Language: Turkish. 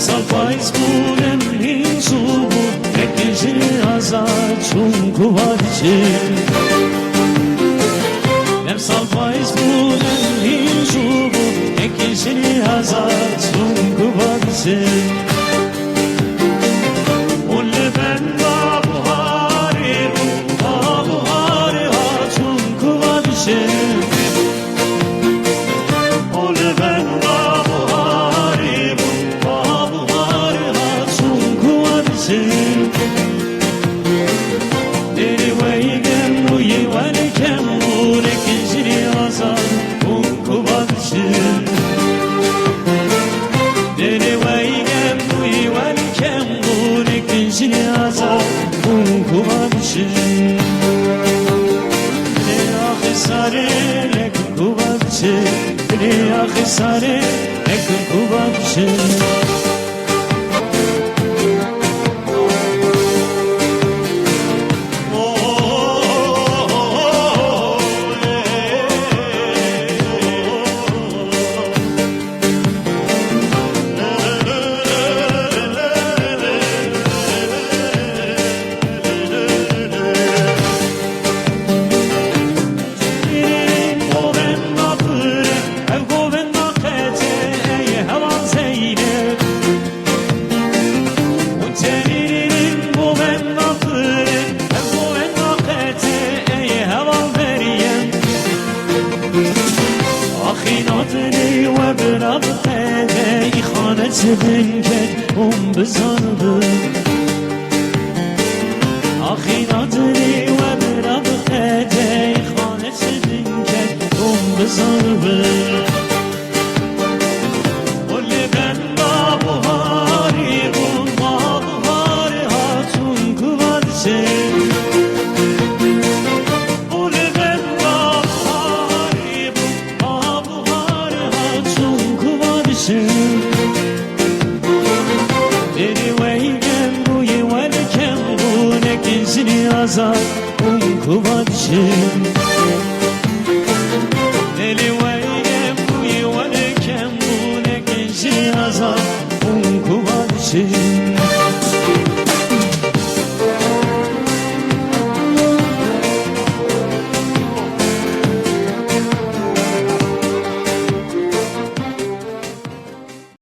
Emsal faiz bulem hinzu bu Ekeci azat çun kuvarcı Emsal faiz bulem hinzu bu Ekeci azat çun kuvarcı Ulle ben babuhari bu Babuhari hatun kuvarcı Ulle ben babuhari bu Babuhari hatun kuvarcı Deri veygen uyi velikem Ulek icri azad un kuvarcı Deri veygen uyi velikem Ulek icri azad un kuvarcı Ahi sare lekin kuvarcı Ahi sare lekin kuvarcı خیناتنی و برابطه خانت بنکت بزرده خیناتنی و برابطه خانت بنکت بزرده قلی ben babuhari bu babuhari hatun kuvarcı Deri veygen uyi velikem Ulek icri azad un kuvarcı